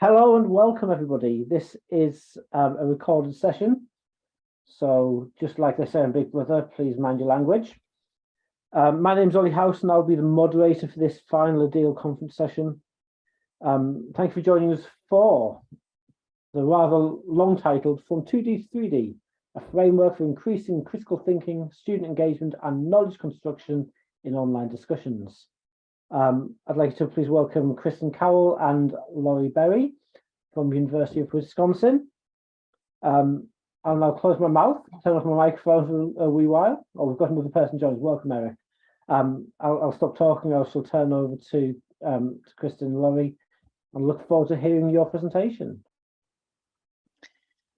Hello and welcome everybody. This is a recorded session. So just like they say in Big Brother, please mind your language. My name's Ollie House and I'll be the moderator for this final ADEIL conference session. Thank you for joining us for the rather long titled From 2D to 3D, a framework for increasing critical thinking, student engagement and knowledge construction in online discussions. I'd like to please welcome Kristin Kowal and Laurie Berry from the University of Wisconsin. I'll now close my mouth, turn off my microphone for a wee while. Oh, we've got another person joining us. Welcome, Eric. I'll stop talking. I shall turn over to Kristin and Laurie and look forward to hearing your presentation.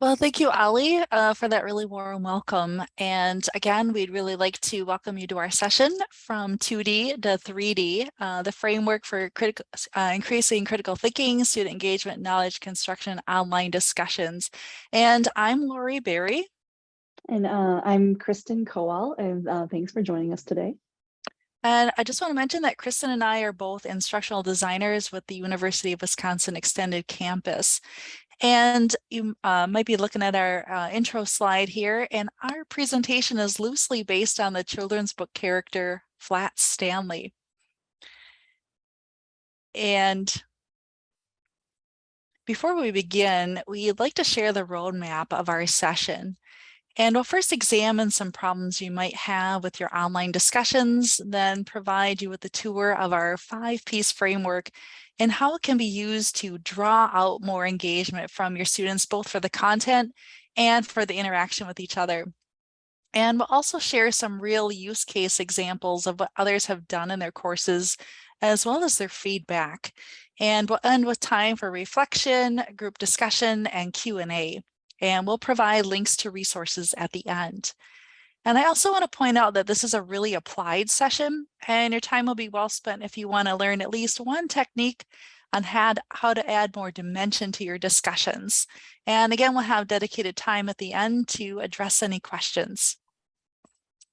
Well, thank you, Ollie, for that really warm welcome. And again, we'd really like to welcome you to our session from 2D to 3D, the framework for increasing critical thinking, student engagement, knowledge construction, online discussions. And I'm Laurie Berry. And I'm Kristin Kowal, and thanks for joining us today. And I just want to mention that Kristin and I are both instructional designers with the University of Wisconsin Extended Campus. And you might be looking at our intro slide here, and our presentation is loosely based on the children's book character Flat Stanley. And before we begin, we'd like to share the roadmap of our session. And we'll first examine some problems you might have with your online discussions, then provide you with a tour of our 5-piece framework and how it can be used to draw out more engagement from your students, both for the content and for the interaction with each other. And we'll also share some real use case examples of what others have done in their courses, as well as their feedback. And we'll end with time for reflection, group discussion, and Q&A. And we'll provide links to resources at the end. And I also want to point out that this is a really applied session, and your time will be well spent if you want to learn at least one technique on how to add more dimension to your discussions. And again, we'll have dedicated time at the end to address any questions.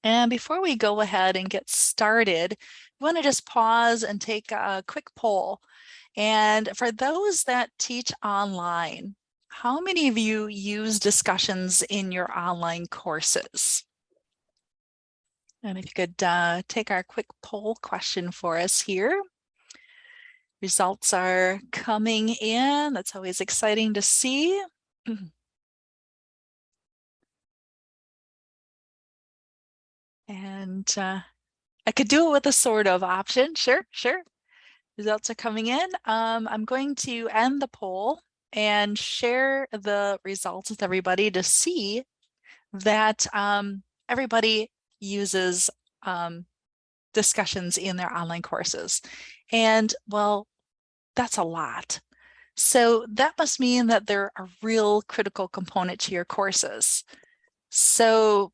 And before we go ahead and get started, I want to just pause and take a quick poll. And for those that teach online, how many of you use discussions in your online courses? And if you could take our quick poll question for us here. Results are coming in. That's always exciting to see. And I could do it with a sort of option. Sure. Results are coming in. I'm going to end the poll and share the results with everybody to see that everybody uses discussions in their online courses. And well, that's a lot. So that must mean that they're a real critical component to your courses. So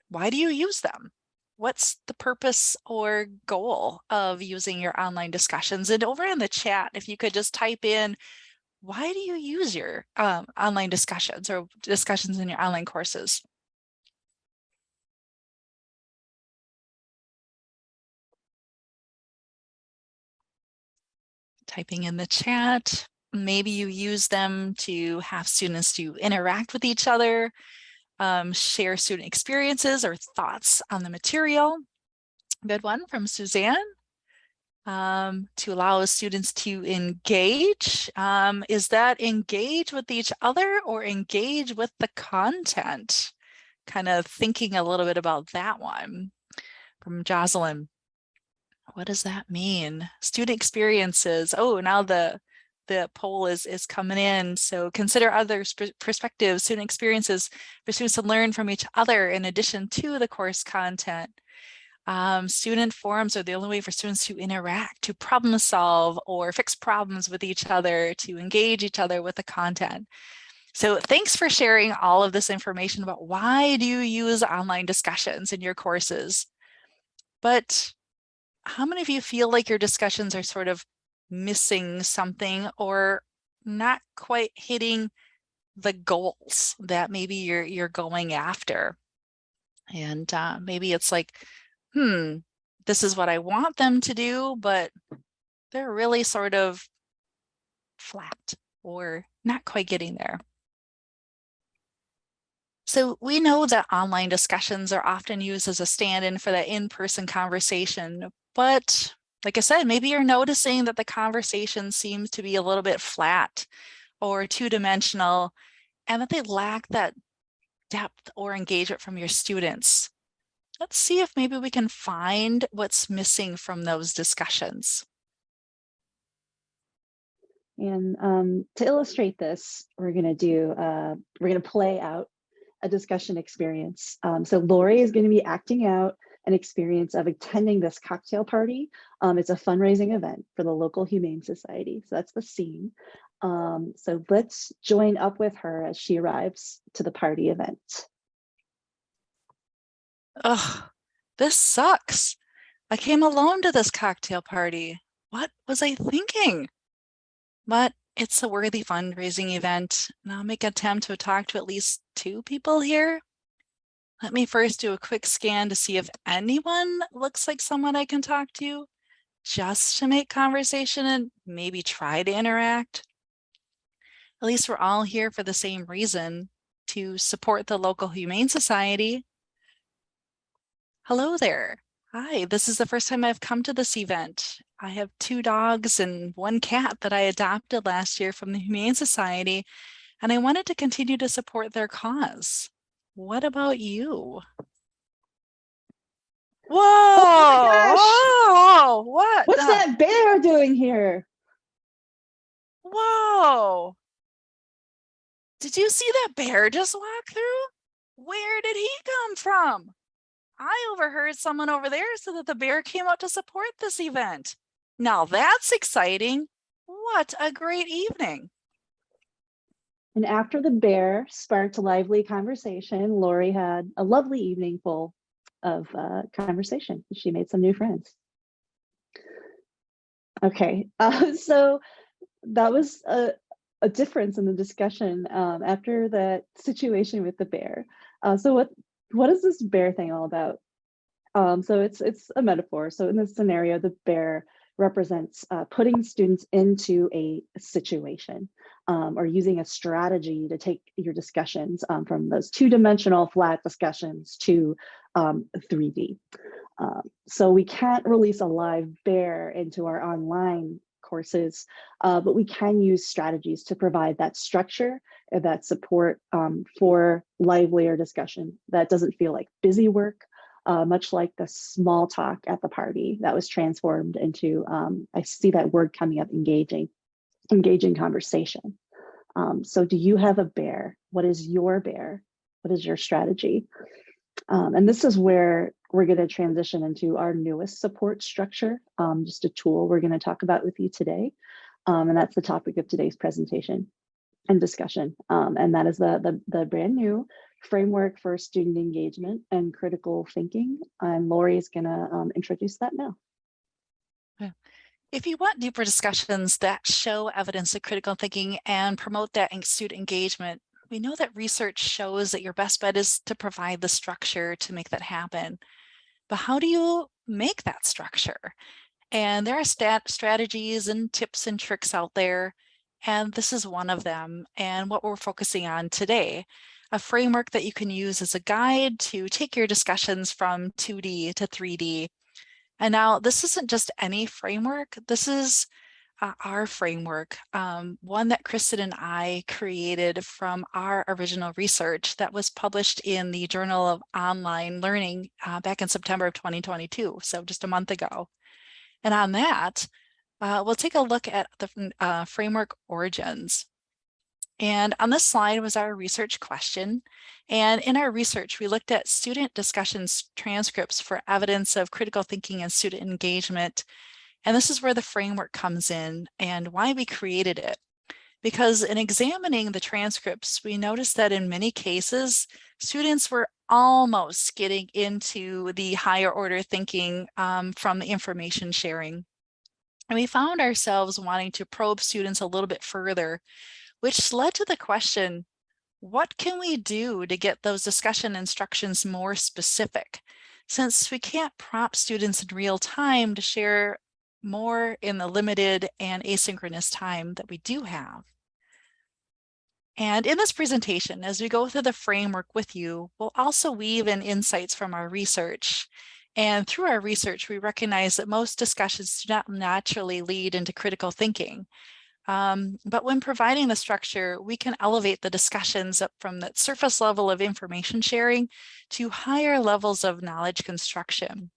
why do you use them? What's the purpose or goal of using your online discussions? And over in the chat, if you could just type in, why do you use your online discussions or discussions in your online courses? Typing in the chat. Maybe you use them to have students to interact with each other, share student experiences or thoughts on the material. Good one from Suzanne. To allow students to engage. Is that engage with each other or engage with the content? Kind of thinking a little bit about that one. From Jocelyn. What does that mean? Student experiences. Oh, now the poll is coming in. So consider other perspectives, student experiences for students to learn from each other in addition to the course content. Student forums are the only way for students to interact, to problem solve or fix problems with each other, to engage each other with the content. So thanks for sharing all of this information about why do you use online discussions in your courses. But how many of you feel like your discussions are sort of missing something or not quite hitting the goals that maybe you're going after? And maybe it's like, this is what I want them to do, but they're really sort of flat or not quite getting there. So we know that online discussions are often used as a stand-in for that in-person conversation, but like I said, maybe you're noticing that the conversation seems to be a little bit flat or two-dimensional, and that they lack that depth or engagement from your students. Let's see if maybe we can find what's missing from those discussions. And to illustrate this, we're going to play out a discussion experience. So Laurie is going to be acting out an experience of attending this cocktail party. It's a fundraising event for the local Humane Society. So that's the scene. So let's join up with her as she arrives to the party event. Ugh, this sucks. I came alone to this cocktail party. What was I thinking? But it's a worthy fundraising event, and I'll make an attempt to talk to at least 2 people here. Let me first do a quick scan to see if anyone looks like someone I can talk to, just to make conversation and maybe try to interact. At least we're all here for the same reason, to support the local Humane Society. Hello there. Hi, this is the first time I've come to this event. I have 2 dogs and 1 cat that I adopted last year from the Humane Society, and I wanted to continue to support their cause. What about you? Whoa! Oh my gosh! Whoa! What? What's that bear doing here? Whoa! Did you see that bear just walk through? Where did he come from? I overheard someone over there said that the bear came out to support this event. Now that's exciting. What a great evening. And after the bear sparked a lively conversation, Laurie had a lovely evening full of conversation. She made some new friends. Okay, so that was a difference in the discussion after that situation with the bear. So what is this bear thing all about? So it's a metaphor. So in this scenario, the bear represents putting students into a situation or using a strategy to take your discussions from those 2-dimensional flat discussions to 3D. So we can't release a live bear into our online courses, but we can use strategies to provide that structure and that support for livelier discussion that doesn't feel like busy work, much like the small talk at the party that was transformed into, I see that word coming up, engaging conversation. So do you have a bear? What is your bear? What is your strategy? And this is where we're going to transition into our newest support structure, just a tool we're going to talk about with you today. And that's the topic of today's presentation and discussion. And that is the brand new framework for student engagement and critical thinking. And Laurie is going to introduce that now. If you want deeper discussions that show evidence of critical thinking and promote that student engagement, we know that research shows that your best bet is to provide the structure to make that happen. But how do you make that structure? And there are strategies and tips and tricks out there, and this is one of them, and what we're focusing on today. A framework that you can use as a guide to take your discussions from 2D to 3D. And now this isn't just any framework, this is our framework, one that Kristin and I created from our original research that was published in the Journal of Online Learning back in September of 2022, so just a month ago. And on that, we'll take a look at the framework origins. And on this slide was our research question. And in our research, we looked at student discussions transcripts for evidence of critical thinking and student engagement. And this is where the framework comes in and why we created it. Because in examining the transcripts, we noticed that in many cases, students were almost getting into the higher order thinking from the information sharing. And we found ourselves wanting to probe students a little bit further, which led to the question, what can we do to get those discussion instructions more specific? Since we can't prompt students in real time to share more in the limited and asynchronous time that we do have. And in this presentation, as we go through the framework with you, we'll also weave in insights from our research. And through our research, we recognize that most discussions do not naturally lead into critical thinking. But when providing the structure, we can elevate the discussions up from that surface level of information sharing to higher levels of knowledge construction.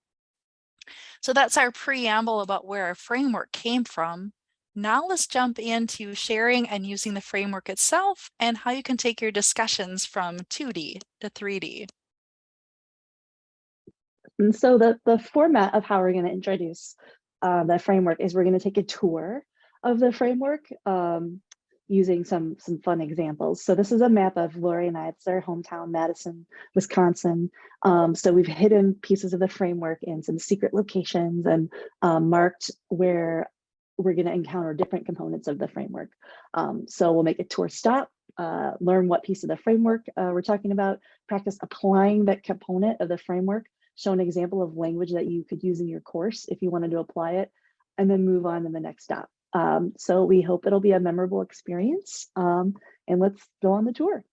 So that's our preamble about where our framework came from. Now let's jump into sharing and using the framework itself and how you can take your discussions from 2D to 3D. And so the format of how we're going to introduce the framework is we're going to take a tour of the framework using some fun examples. So this is a map of Laurie and I. It's their hometown, Madison, Wisconsin. So we've hidden pieces of the framework in some secret locations and marked where we're going to encounter different components of the framework. So we'll make a tour stop, learn what piece of the framework we're talking about, practice applying that component of the framework, show an example of language that you could use in your course if you wanted to apply it, and then move on to the next stop. So we hope it'll be a memorable experience, and let's go on the tour.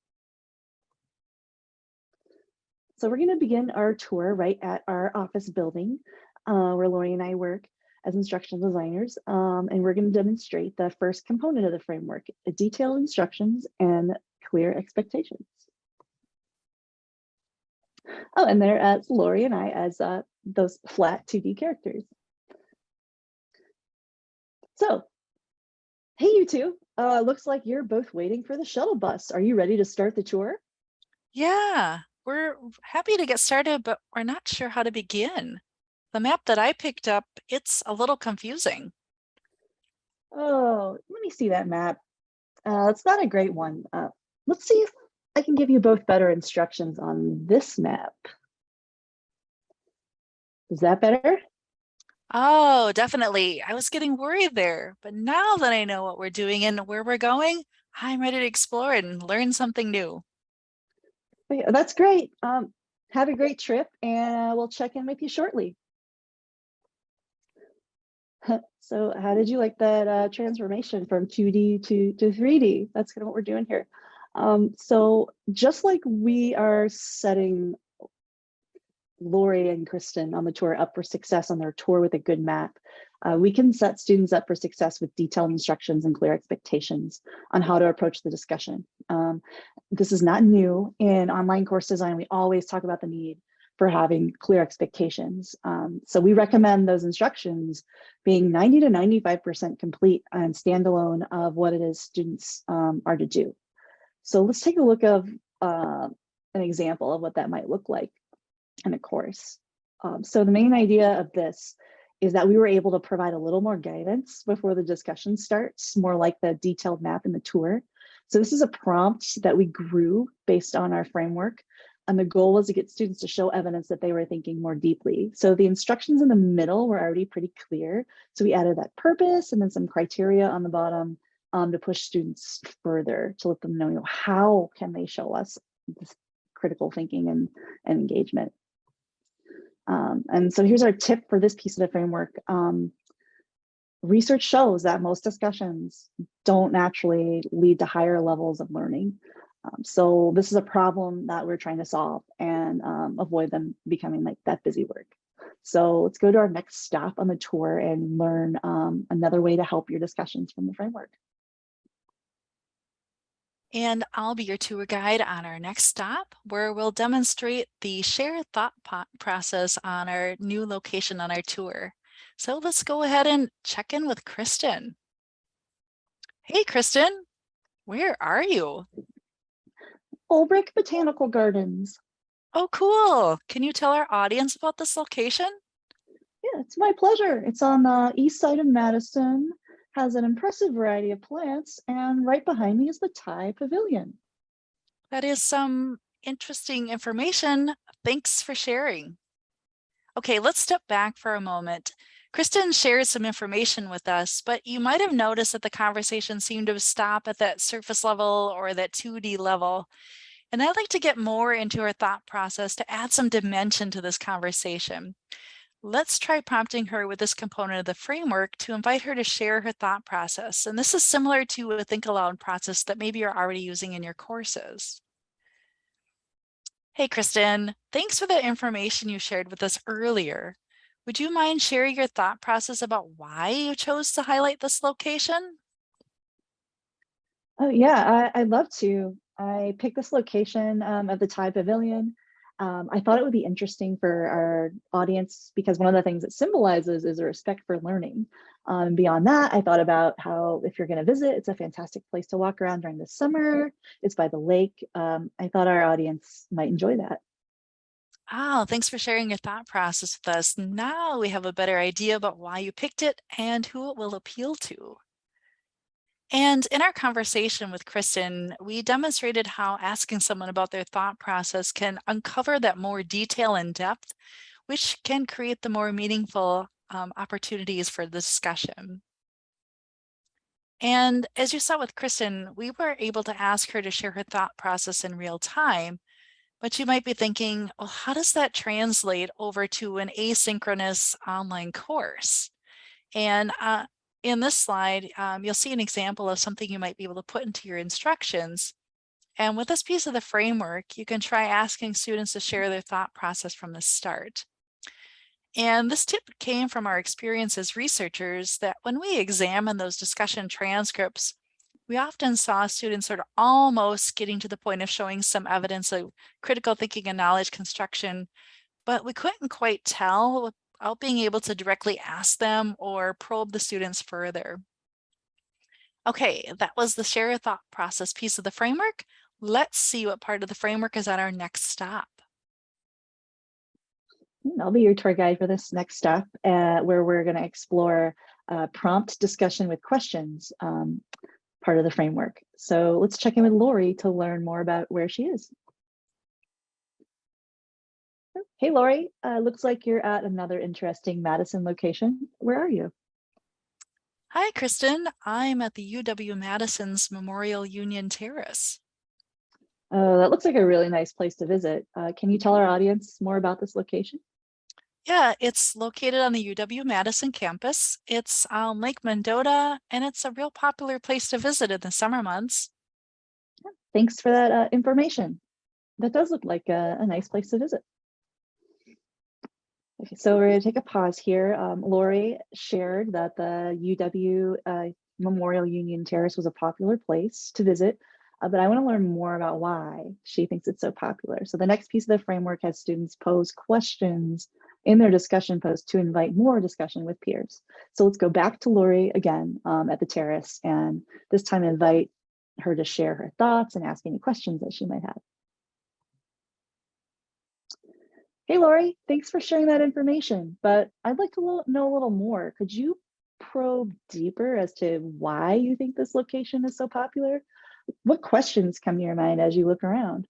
So we're going to begin our tour right at our office building where Laurie and I work as instructional designers, and we're going to demonstrate the first component of the framework, detailed instructions and clear expectations. Oh, and there's Laurie and I as those flat 2D characters. So, hey, you two, looks like you're both waiting for the shuttle bus. Are you ready to start the tour? Yeah, we're happy to get started, but we're not sure how to begin. The map that I picked up, it's a little confusing. Oh, let me see that map. It's not a great one. Let's see if I can give you both better instructions on this map. Is that better? Oh, definitely. I was getting worried there, but now that I know what we're doing and where we're going, I'm ready to explore and learn something new. Yeah, that's great. Have a great trip, and we'll check in with you shortly. So how did you like that transformation from 2D to 3D? That's kind of what we're doing here. So just like we are setting Laurie and Kristin on the tour up for success on their tour with a good map, we can set students up for success with detailed instructions and clear expectations on how to approach the discussion. This is not new. In online course design, we always talk about the need for having clear expectations. So we recommend those instructions being 90 to 95% complete and standalone of what it is students are to do. So let's take a look of an example of what that might look like in a course. So the main idea of this is that we were able to provide a little more guidance before the discussion starts, more like the detailed map in the tour. So this is a prompt that we grew based on our framework. And the goal was to get students to show evidence that they were thinking more deeply. So the instructions in the middle were already pretty clear. So we added that purpose and then some criteria on the bottom to push students further, to let them know, how can they show us this critical thinking and engagement. And so here's our tip for this piece of the framework. Research shows that most discussions don't naturally lead to higher levels of learning. So this is a problem that we're trying to solve and avoid them becoming like that busy work. So let's go to our next stop on the tour and learn another way to help your discussions from the framework. And I'll be your tour guide on our next stop, where we'll demonstrate the shared thought process on our new location on our tour. So let's go ahead and check in with Kristin. Hey, Kristin, where are you? Ulbrich Botanical Gardens. Oh, cool. Can you tell our audience about this location? Yeah, it's my pleasure. It's on the east side of Madison, has an impressive variety of plants, and right behind me is the Thai Pavilion. That is some interesting information. Thanks for sharing. Okay, let's step back for a moment. Kristin shared some information with us, but you might have noticed that the conversation seemed to stop at that surface level or that 2D level. And I'd like to get more into her thought process to add some dimension to this conversation. Let's try prompting her with this component of the framework to invite her to share her thought process. And this is similar to a think aloud process that maybe you're already using in your courses. Hey, Kristin, thanks for the information you shared with us earlier. Would you mind sharing your thought process about why you chose to highlight this location? Oh yeah, I'd love to. I picked this location of the Thai Pavilion. I thought it would be interesting for our audience because one of the things it symbolizes is a respect for learning. Beyond that, I thought about how if you're going to visit, it's a fantastic place to walk around during the summer. It's by the lake. I thought our audience might enjoy that. Oh, thanks for sharing your thought process with us. Now we have a better idea about why you picked it and who it will appeal to. And in our conversation with Kristin, we demonstrated how asking someone about their thought process can uncover that more detail and depth, which can create the more meaningful opportunities for the discussion. And as you saw with Kristin, we were able to ask her to share her thought process in real time, but you might be thinking, well, how does that translate over to an asynchronous online course? And in this slide, you'll see an example of something you might be able to put into your instructions. And with this piece of the framework, you can try asking students to share their thought process from the start. And this tip came from our experience as researchers that when we examine those discussion transcripts, we often saw students sort of almost getting to the point of showing some evidence of critical thinking and knowledge construction, but we couldn't quite tell without being able to directly ask them or probe the students further. Okay, that was the share a thought process piece of the framework. Let's see what part of the framework is at our next stop. I'll be your tour guide for this next step, where we're going to explore prompt discussion with questions, part of the framework. So let's check in with Laurie to learn more about where she is. Hey, Laurie, looks like you're at another interesting Madison location. Where are you? Hi, Kristin. I'm at the UW-Madison's Memorial Union Terrace. That looks like a really nice place to visit. Can you tell our audience more about this location? Yeah, it's located on the UW-Madison campus. It's on Lake Mendota, and it's a real popular place to visit in the summer months. Thanks for that information. That does look like a nice place to visit. Okay, so we're going to take a pause here. Laurie shared that the UW Memorial Union Terrace was a popular place to visit, but I want to learn more about why she thinks it's so popular. So the next piece of the framework has students pose questions in their discussion post to invite more discussion with peers. So let's go back to Laurie again at the terrace, and this time invite her to share her thoughts and ask any questions that she might have. Hey, Laurie, thanks for sharing that information, but I'd like to know a little more. Could you probe deeper as to why you think this location is so popular? What questions come to your mind as you look around?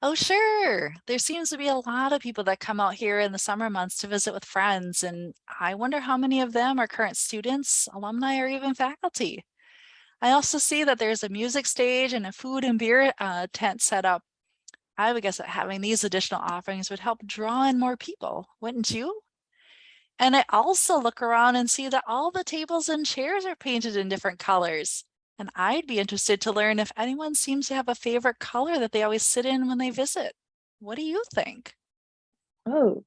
Oh, sure. There seems to be a lot of people that come out here in the summer months to visit with friends, and I wonder how many of them are current students, alumni, or even faculty. I also see that there's a music stage and a food and beer tent set up. I would guess that having these additional offerings would help draw in more people, wouldn't you? And I also look around and see that all the tables and chairs are painted in different colors. And I'd be interested to learn if anyone seems to have a favorite color that they always sit in when they visit. What do you think? Oh,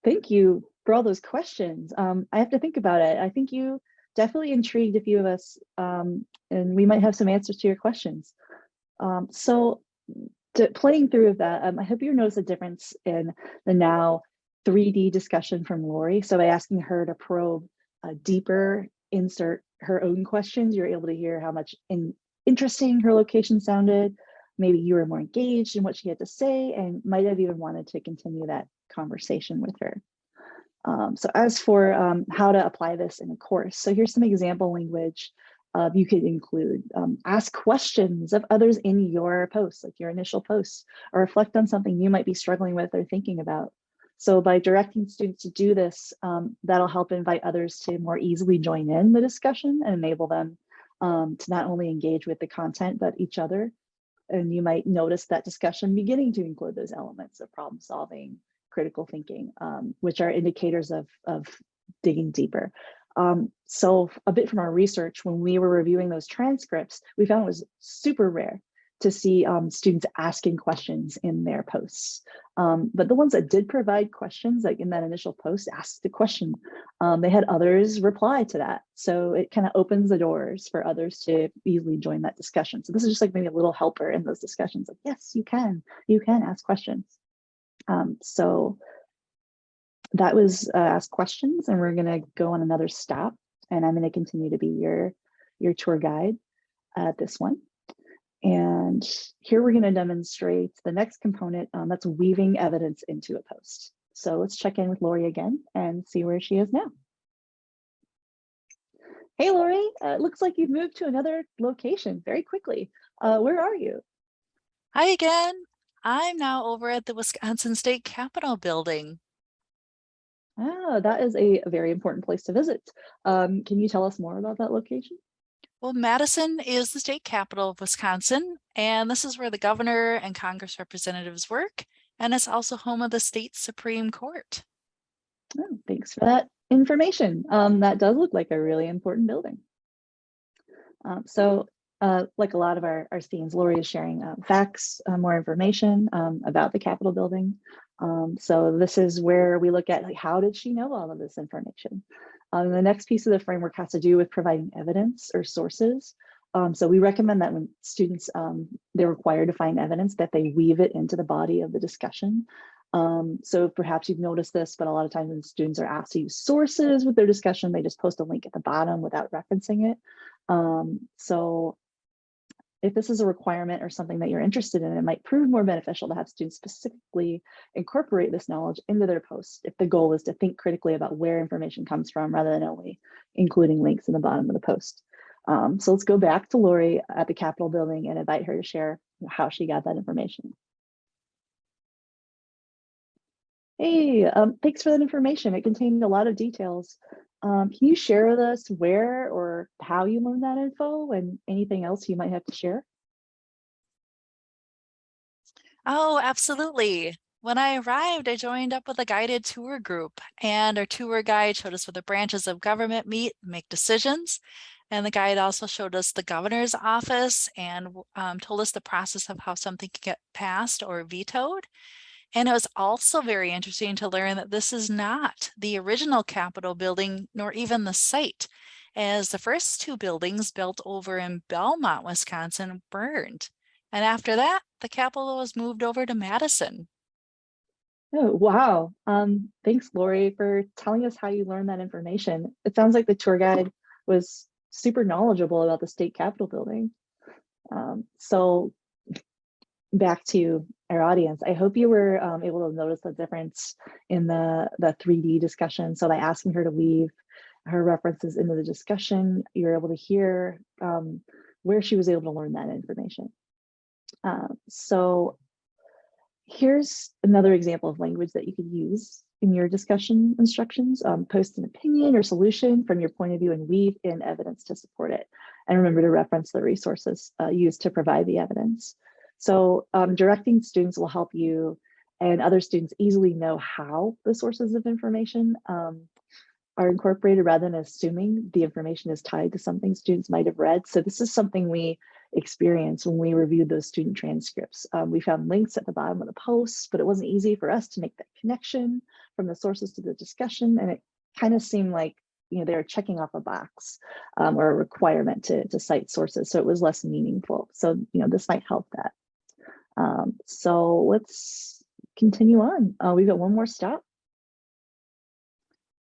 thank you for all those questions. I have to think about it. I think you definitely intrigued a few of us, and we might have some answers to your questions. So playing through of that, I hope you notice a difference in the now 3D discussion from Laurie. So by asking her to probe deeper, insert her own questions, you're able to hear how much interesting her location sounded. Maybe you were more engaged in what she had to say and might have even wanted to continue that conversation with her. So as for how to apply this in a course, so here's some example language you could include. Ask questions of others in your posts, like your initial posts, or reflect on something you might be struggling with or thinking about. So by directing students to do this, that'll help invite others to more easily join in the discussion and enable them to not only engage with the content, but each other. And you might notice that discussion beginning to include those elements of problem solving, critical thinking, which are indicators of digging deeper. So a bit from our research, when we were reviewing those transcripts, we found it was super rare to see students asking questions in their posts. But the ones that did provide questions, like in that initial post, asked the question, they had others reply to that. So it kind of opens the doors for others to easily join that discussion. So this is just like maybe a little helper in those discussions. Like, yes, you can ask questions. So that was ask questions, and we're going to go on another stop, and I'm going to continue to be your tour guide at this one. And here we're going to demonstrate the next component, that's weaving evidence into a post. So let's check in with Laurie again and see where she is now. Hey, Laurie, it looks like you've moved to another location very quickly. Where are you? Hi again. I'm now over at the Wisconsin State Capitol building. Ah, that is a very important place to visit. Can you tell us more about that location? Well, Madison is the state capital of Wisconsin, and this is where the governor and Congress representatives work, and it's also home of the state Supreme Court. Oh, thanks for that information. That does look like a really important building. Like a lot of our scenes, Laurie is sharing facts, more information about the Capitol building. So this is where we look at, like, how did she know all of this information? The next piece of the framework has to do with providing evidence or sources. So we recommend that when students, they're required to find evidence, that they weave it into the body of the discussion. So perhaps you've noticed this, but a lot of times when students are asked to use sources with their discussion, they just post a link at the bottom without referencing it. So if this is a requirement or something that you're interested in, it might prove more beneficial to have students specifically incorporate this knowledge into their posts if the goal is to think critically about where information comes from rather than only including links in the bottom of the post. So let's go back to Laurie at the Capitol building and invite her to share how she got that information. Hey, thanks for that information. It contained a lot of details. Can you share with us where or how you learned that info and anything else you might have to share? Oh, absolutely. When I arrived, I joined up with a guided tour group, and our tour guide showed us where the branches of government meet and make decisions. And the guide also showed us the governor's office and told us the process of how something can get passed or vetoed. And it was also very interesting to learn that this is not the original Capitol building, nor even the site, as the first two buildings built over in Belmont, Wisconsin, burned. And after that, the Capitol was moved over to Madison. Oh, wow. Thanks, Laurie, for telling us how you learned that information. It sounds like the tour guide was super knowledgeable about the state Capitol building. So back to our audience, I hope you were able to notice the difference in the 3D discussion. So by asking her to weave her references into the discussion, you're able to hear where she was able to learn that information. So here's another example of language that you could use in your discussion instructions. Post an opinion or solution from your point of view and weave in evidence to support it. And remember to reference the resources used to provide the evidence. So directing students will help you and other students easily know how the sources of information are incorporated rather than assuming the information is tied to something students might have read. So this is something we experienced when we reviewed those student transcripts. We found links at the bottom of the posts, but it wasn't easy for us to make that connection from the sources to the discussion. And it kind of seemed like, you know, they were checking off a box or a requirement to cite sources. So it was less meaningful. So, you know, this might help that. So let's continue on. We've got one more stop.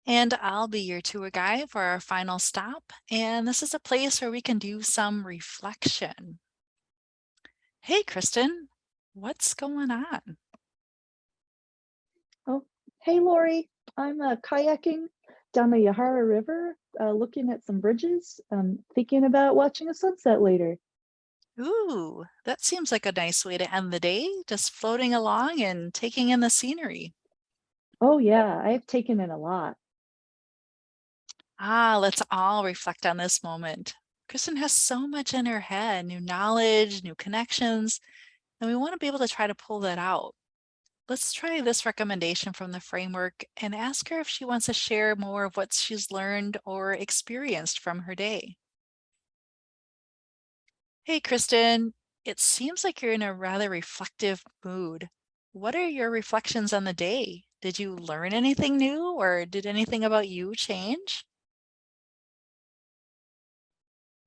And I'll be your tour guide for our final stop. And this is a place where we can do some reflection. Hey, Kristin, what's going on? Oh, hey, Laurie. I'm kayaking down the Yahara River, looking at some bridges, thinking about watching a sunset later. Ooh, that seems like a nice way to end the day, just floating along and taking in the scenery. Oh yeah, I've taken in a lot. Let's all reflect on this moment. Kristin has so much in her head, new knowledge, new connections, and we want to be able to try to pull that out. let's try this recommendation from the framework and ask her if she wants to share more of what she's learned or experienced from her day. Hey, Kristin, it seems like you're in a rather reflective mood. What are your reflections on the day? Did you learn anything new or did anything about you change?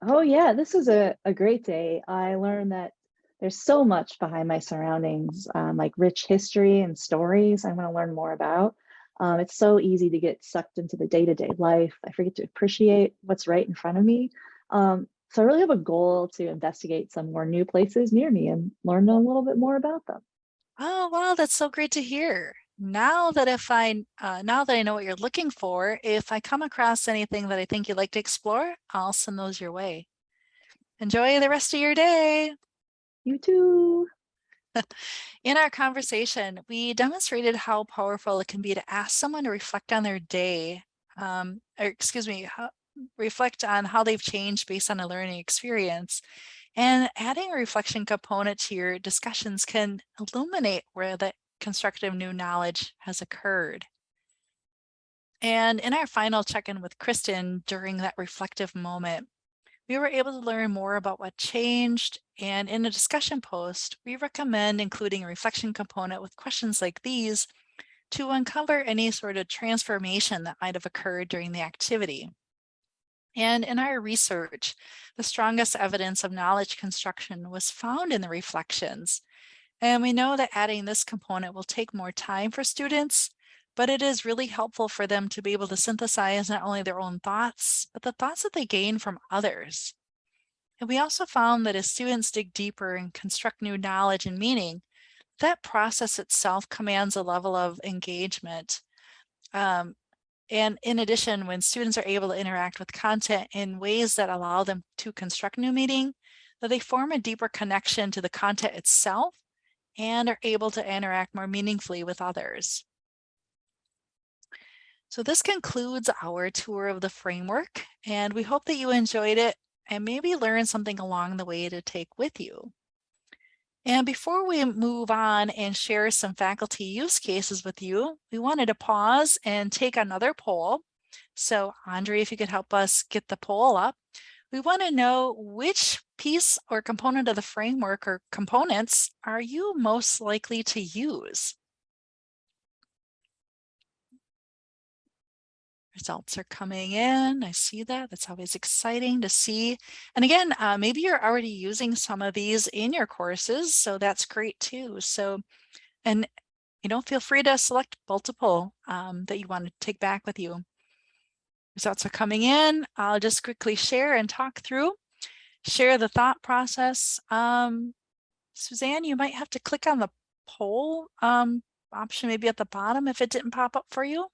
Oh yeah, this is a great day. I learned that there's so much behind my surroundings, like rich history and stories I want to learn more about. It's so easy to get sucked into the day-to-day life. I forget to appreciate what's right in front of me. So I really have a goal to investigate some more new places near me and learn a little bit more about them. Oh, wow, that's so great to hear. Now that now that I know what you're looking for, if I come across anything that I think you'd like to explore, I'll send those your way. Enjoy the rest of your day. You too. In our conversation, we demonstrated how powerful it can be to ask someone to reflect on their day, reflect on how they've changed based on a learning experience. And adding a reflection component to your discussions can illuminate where the constructive new knowledge has occurred. And in our final check-in with Kristin during that reflective moment, we were able to learn more about what changed, and in a discussion post, we recommend including a reflection component with questions like these to uncover any sort of transformation that might have occurred during the activity. And in our research, the strongest evidence of knowledge construction was found in the reflections. And we know that adding this component will take more time for students, but it is really helpful for them to be able to synthesize not only their own thoughts, but the thoughts that they gain from others. And we also found that as students dig deeper and construct new knowledge and meaning, that process itself commands a level of engagement. And in addition, when students are able to interact with content in ways that allow them to construct new meaning, that they form a deeper connection to the content itself and are able to interact more meaningfully with others. So this concludes our tour of the framework, and we hope that you enjoyed it and maybe learned something along the way to take with you. And before we move on and share some faculty use cases with you, we wanted to pause and take another poll. So Andre, if you could help us get the poll up. We want to know which piece or component of the framework or components are you most likely to use? Results are coming in. I see that. That's always exciting to see. And again, maybe you're already using some of these in your courses, so that's great too. So, and feel free to select multiple that you want to take back with you. Results are coming in. I'll just quickly share and talk through. Share the thought process. Suzanne, you might have to click on the poll option maybe at the bottom if it didn't pop up for you.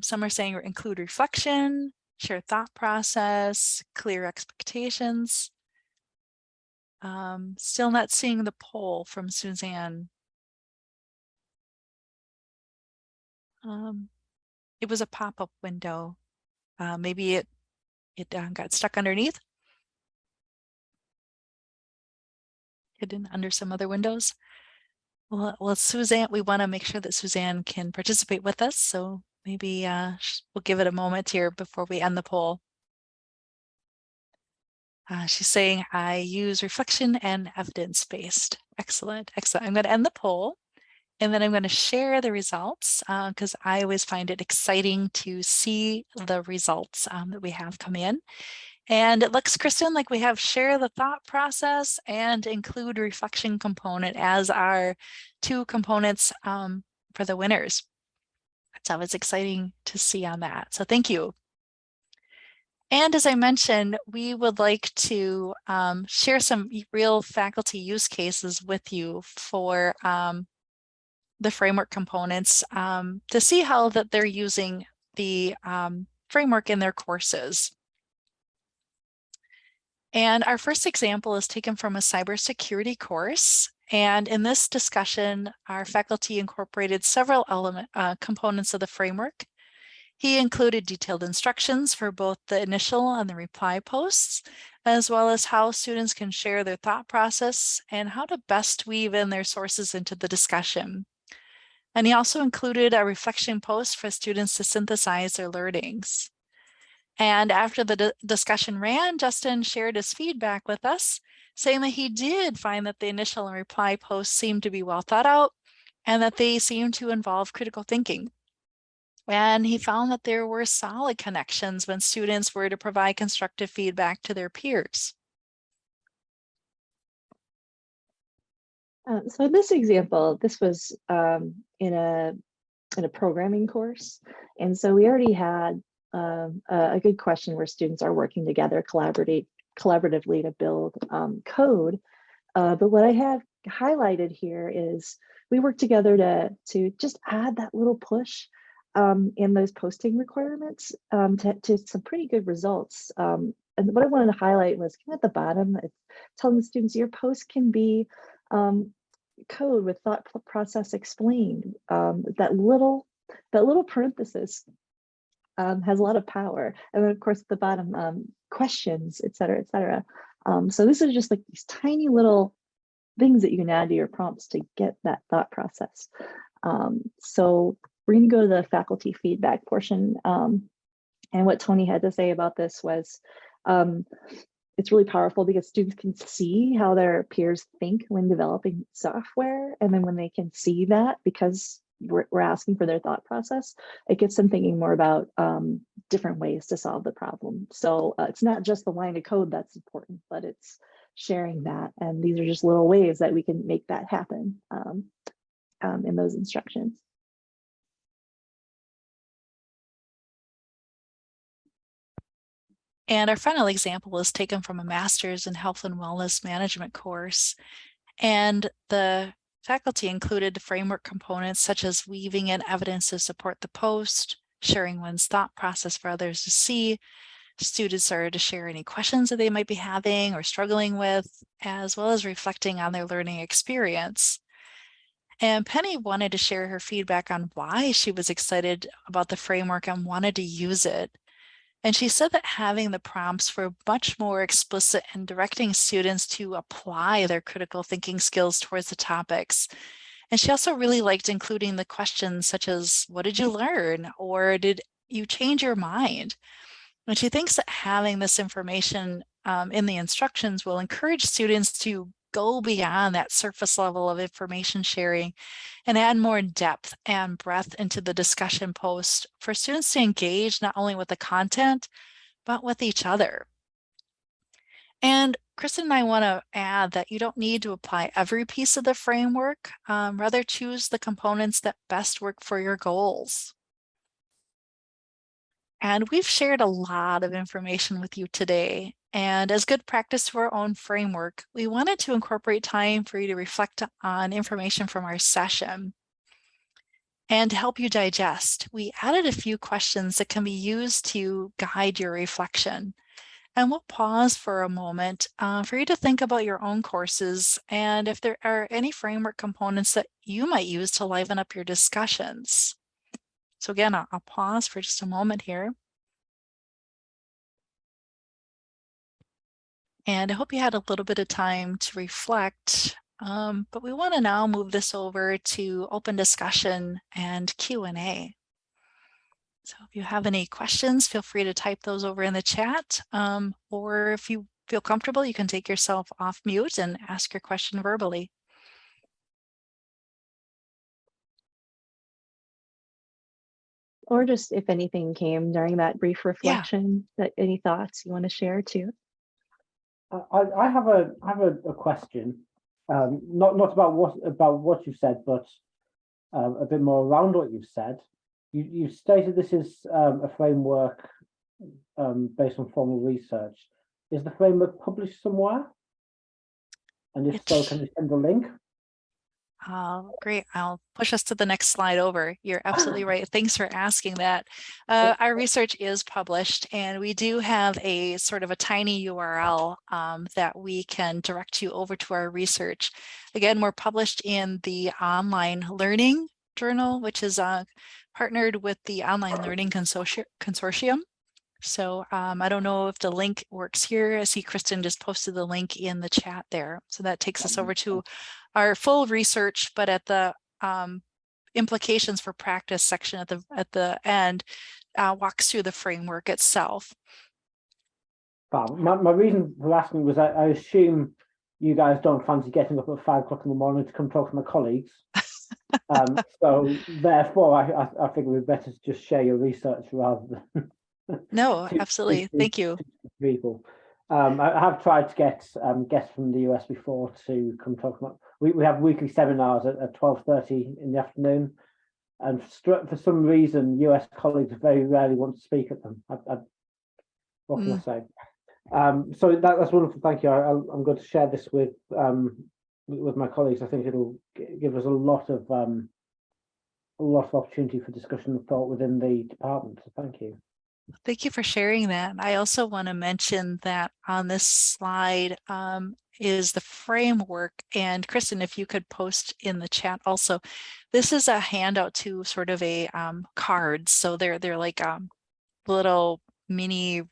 Some are saying include reflection, share thought process, clear expectations. Still not seeing the poll from Suzanne. It was a pop-up window. Maybe it got stuck underneath. Hidden under some other windows. Well, Suzanne, we want to make sure that Suzanne can participate with us. So maybe we'll give it a moment here before we end the poll. She's saying, I use reflection and evidence-based. Excellent, excellent. I'm going to end the poll and then I'm going to share the results because I always find it exciting to see the results that we have come in. And it looks, Kristin, like we have share the thought process and include reflection component as our two components for the winners. That's always exciting to see on that. So thank you. And as I mentioned, we would like to share some real faculty use cases with you for the framework components to see how that they're using the framework in their courses. And our first example is taken from a cybersecurity course. And in this discussion, our faculty incorporated several components of the framework. He included detailed instructions for both the initial and the reply posts, as well as how students can share their thought process and how to best weave in their sources into the discussion. And he also included a reflection post for students to synthesize their learnings. And after the discussion ran, Justin shared his feedback with us, saying that he did find that the initial and reply posts seemed to be well thought out and that they seemed to involve critical thinking. And he found that there were solid connections when students were to provide constructive feedback to their peers. So in this example, this was in a programming course. And so we already had a good question where students are working together collaboratively to build code. But what I have highlighted here is we work together to just add that little push in those posting requirements to some pretty good results. And what I wanted to highlight was kind of at the bottom, it's telling the students your post can be code with thought process explained. That little parenthesis has a lot of power. And then of course at the bottom, questions, et cetera, et cetera. So this is just like these tiny little things that you can add to your prompts to get that thought process. So we're going to go to the faculty feedback portion. And what Tony had to say about this was, it's really powerful because students can see how their peers think when developing software. And then when they can see that, because we're asking for their thought process, it gets them thinking more about different ways to solve the problem. So it's not just the line of code that's important, but it's sharing that. And these are just little ways that we can make that happen in those instructions. And our final example is taken from a master's in health and wellness management course. And the faculty included framework components such as weaving in evidence to support the post, sharing one's thought process for others to see. Students are to share any questions that they might be having or struggling with, as well as reflecting on their learning experience. And Penny wanted to share her feedback on why she was excited about the framework and wanted to use it. And she said that having the prompts were much more explicit in directing students to apply their critical thinking skills towards the topics. And she also really liked including the questions such as, what did you learn? Or did you change your mind? And she thinks that having this information in the instructions will encourage students to go beyond that surface level of information sharing and add more depth and breadth into the discussion post for students to engage not only with the content, but with each other. And Kristin and I want to add that you don't need to apply every piece of the framework, rather choose the components that best work for your goals. And we've shared a lot of information with you today. And as good practice to our own framework, we wanted to incorporate time for you to reflect on information from our session. And to help you digest, we added a few questions that can be used to guide your reflection. And we'll pause for a moment for you to think about your own courses and if there are any framework components that you might use to liven up your discussions. So again, I'll pause for just a moment here. And I hope you had a little bit of time to reflect, but we want to now move this over to open discussion and Q&A. So if you have any questions, feel free to type those over in the chat, or if you feel comfortable, you can take yourself off mute and ask your question verbally. Or just if anything came during that brief reflection, that any thoughts you want to share too. I have a question, not about what you said, but a bit more around what you've said. You stated this is a framework based on formal research. Is the framework published somewhere? And if so, can you send a link? Great. I'll push us to the next slide over. You're absolutely right. Thanks for asking that. Our research is published, and we do have a sort of a tiny URL that we can direct you over to our research. Again, we're published in the online learning journal, which is partnered with the Online Learning Consortium. So I don't know if the link works here. I see Kristin just posted the link in the chat there. So that takes us over to our full research, but at the implications for practice section at the end walks through the framework itself. Wow. My reason for asking was I assume you guys don't fancy getting up at 5 o'clock in the morning to come talk to my colleagues. So therefore, I think we'd better just share your research rather than No, absolutely. Thank you. People. I have tried to get guests from the US before to come talk about. We have weekly seminars at 12:30 in the afternoon, and for some reason, US colleagues very rarely want to speak at them. What can I say? So that's wonderful. Thank you. I'm going to share this with my colleagues. I think it'll give us a lot of opportunity for discussion and thought within the department. So thank you. Thank you for sharing that. I also want to mention that on this slide is the framework. And Kristin, if you could post in the chat also, this is a handout to sort of a cards. So they're like little mini,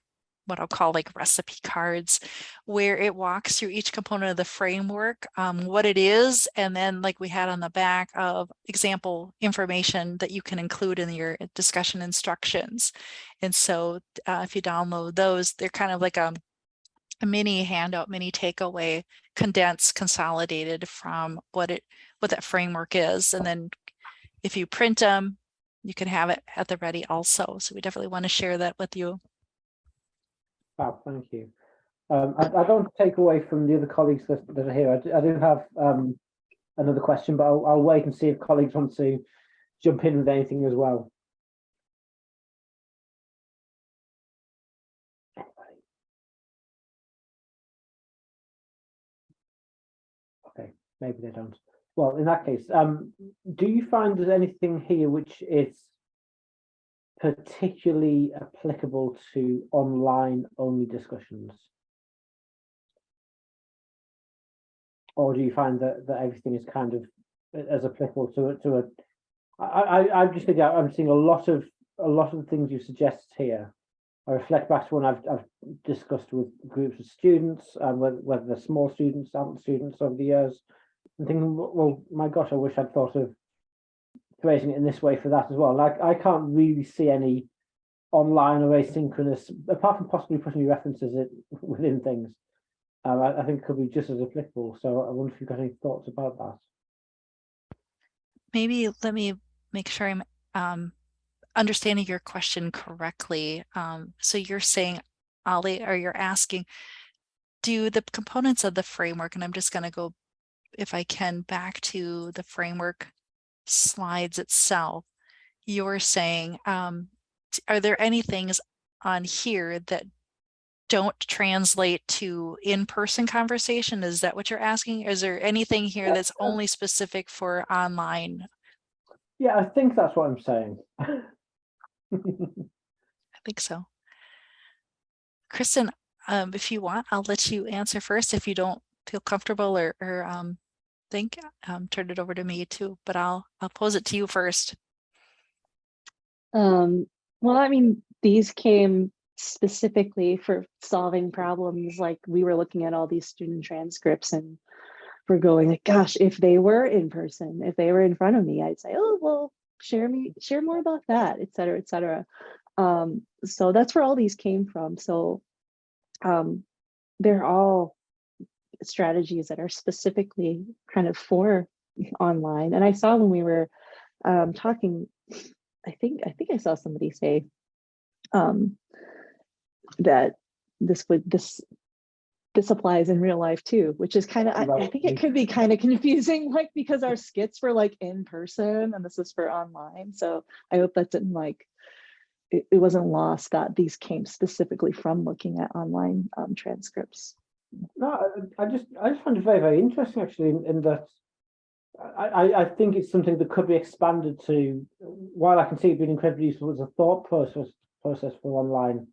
what I'll call like recipe cards, where it walks through each component of the framework, what it is, and then like we had on the back of example information that you can include in your discussion instructions. And so if you download those, they're kind of like a mini handout, mini takeaway, condensed, consolidated from what that framework is. And then if you print them, you can have it at the ready also. So we definitely want to share that with you. Wow, thank you. I don't take away from the other colleagues that are here. I do have another question, but I'll wait and see if colleagues want to jump in with anything as well. Okay, maybe they don't. Well, in that case, do you find there's anything here which is particularly applicable to online only discussions? Or do you find that everything is kind of as applicable to a I just think I'm seeing a lot of the things you suggest here. I reflect back to when I've discussed with groups of students, whether they're small students, adult students over the years, and thinking, well, my gosh, I wish I'd thought of phrasing it in this way for that as well. Like, I can't really see any online or asynchronous, apart from possibly putting references within things. I think it could be just as applicable. So I wonder if you've got any thoughts about that. Maybe let me make sure I'm understanding your question correctly. So you're saying, Ollie, or you're asking, do the components of the framework, and I'm just going to go, if I can, back to the framework slides itself. You're saying, are there any things on here that don't translate to in-person conversation? Is that what you're asking? Is there anything here that's only specific for online? Yeah, I think that's what I'm saying. I think so. Kristin, if you want, I'll let you answer first. If you don't feel comfortable or think, turn it over to me too, but I'll pose it to you first. Well, I mean, these came specifically for solving problems. Like, we were looking at all these student transcripts and we're going like, gosh, if they were in person, if they were in front of me, I'd say, oh, well, share more about that, et cetera, et cetera. So that's where all these came from. So they're all strategies that are specifically kind of for online. And I saw when we were talking, I think I saw somebody say that this applies in real life too, which is kind of, I think it could be kind of confusing, like, because our skits were like in person and this is for online. So I hope that didn't it wasn't lost that these came specifically from looking at online transcripts. No, I just find it very, very interesting actually, in that I think it's something that could be expanded to, while I can see it being incredibly useful as a thought process for online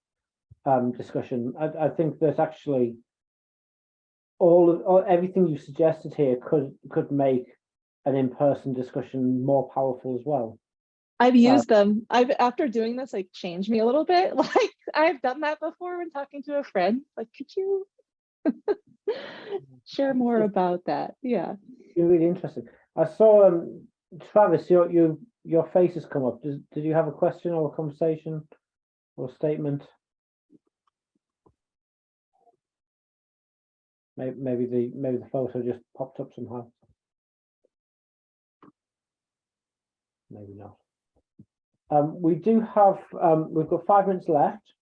discussion. I think that actually everything you suggested here could make an in-person discussion more powerful as well. I've used them. After doing this, like changed me a little bit. Like I've done that before when talking to a friend. Like, could you share more about that? Yeah. You're really interesting. I saw Travis, your face has come up. Did you have a question or a conversation or a statement? Maybe the photo just popped up somehow. Maybe not. We do have we've got 5 minutes left.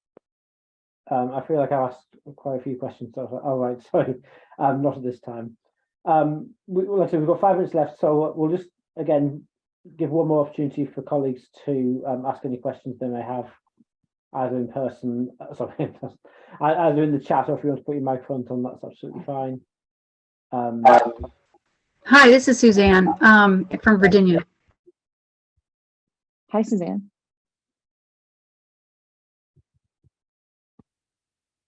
I feel like I asked quite a few questions. So I was like, oh right, sorry, not at this time. Like I said, we've got 5 minutes left, so we'll just again give one more opportunity for colleagues to ask any questions they may have, either in person, either in the chat, or if you want to put your microphone on, that's absolutely fine. Hi, this is Suzanne from Virginia. Hi, Suzanne.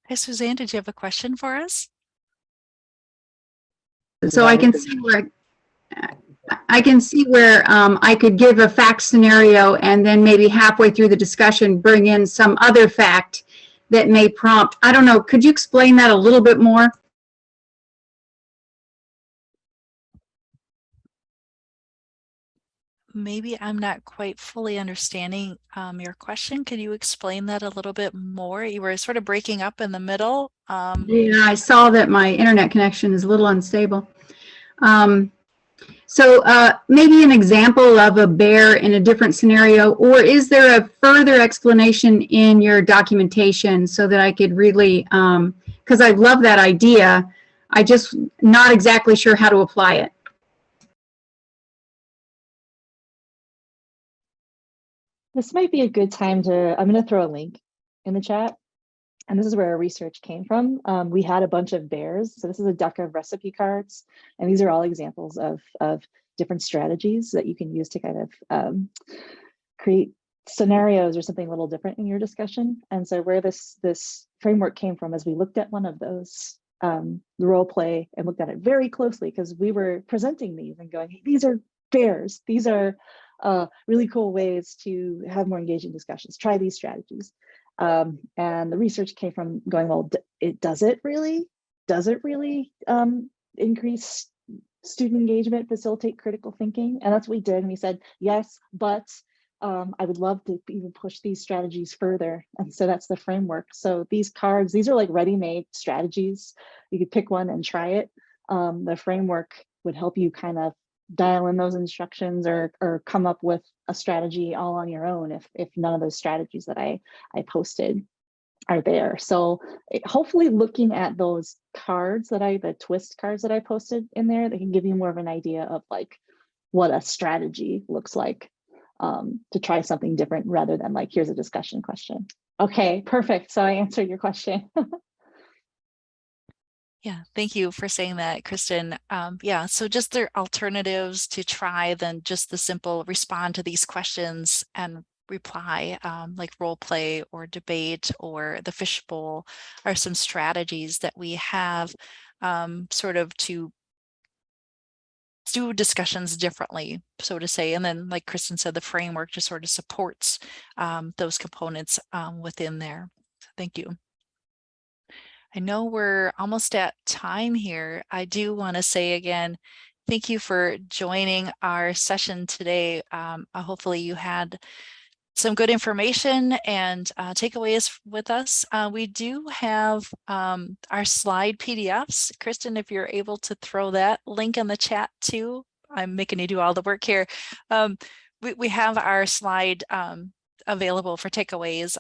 Hi, Suzanne, did you have a question for us? So I can see where I could give a fact scenario and then maybe halfway through the discussion bring in some other fact that may prompt. I don't know. Could you explain that a little bit more? Maybe I'm not quite fully understanding your question. Could you explain that a little bit more? You were sort of breaking up in the middle. Yeah, I saw that my internet connection is a little unstable. So maybe an example of a bear in a different scenario, or is there a further explanation in your documentation so that I could really, because I love that idea, I just not exactly sure how to apply it. This might be a good time to, I'm going to throw a link in the chat. And this is where our research came from. We had a bunch of bears. So this is a deck of recipe cards. And these are all examples of different strategies that you can use to kind of create scenarios or something a little different in your discussion. And so where this framework came from is we looked at one of those, the role play, and looked at it very closely because we were presenting these and going, hey, these are bears. These are really cool ways to have more engaging discussions. Try these strategies. And the research came from going, well, does it really increase student engagement, facilitate critical thinking? And that's what we did. And we said, yes, but I would love to even push these strategies further. And so that's the framework. So these cards, these are like ready-made strategies. You could pick one and try it. The framework would help you kind of dial in those instructions or come up with a strategy all on your own if none of those strategies that I posted are there. So hopefully looking at those cards the twist cards that I posted in there, they can give you more of an idea of like what a strategy looks like to try something different rather than like, here's a discussion question. Okay, perfect. So I answered your question. Yeah, thank you for saying that, Kristin. Yeah, so just there are alternatives to try than just the simple respond to these questions and reply, like role play or debate or the fishbowl are some strategies that we have sort of to do discussions differently, so to say. And then, like Kristin said, the framework just sort of supports those components within there. So thank you. I know we're almost at time here. I do want to say again, thank you for joining our session today. Hopefully you had some good information and takeaways with us. We do have our slide PDFs. Kristin, if you're able to throw that link in the chat too. I'm making you do all the work here. We have our slide available for takeaways.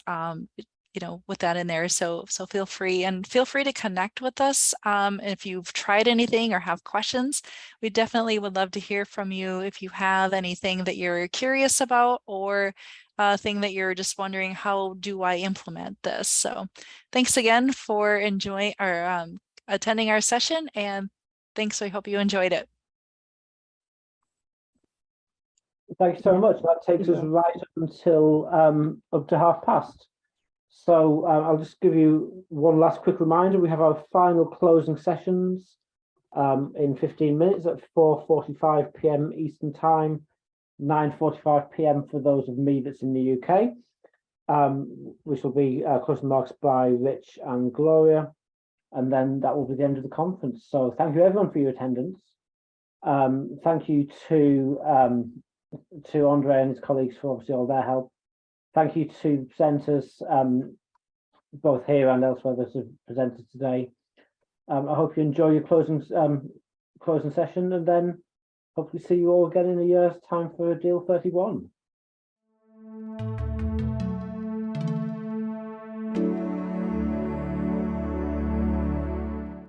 With that in there. So feel free to connect with us. If you've tried anything or have questions, we definitely would love to hear from you. If you have anything that you're curious about or a thing that you're just wondering, how do I implement this? So thanks again for enjoying or attending our session, and thanks. I hope you enjoyed it. Thanks so much. That takes us right up until up to past. So I'll just give you one last quick reminder. We have our final closing sessions in 15 minutes at 4:45 p.m. Eastern Time. 9:45 p.m. for those of me that's in the UK, which will be closing remarks by Rich and Gloria, and then that will be the end of the conference. So thank you everyone for your attendance. Thank you to Andre and his colleagues for obviously all their help. Thank you to presenters, both here and elsewhere that have presented today. I hope you enjoy your closing session, and then hopefully see you all again in a year's time for ADEIL 31.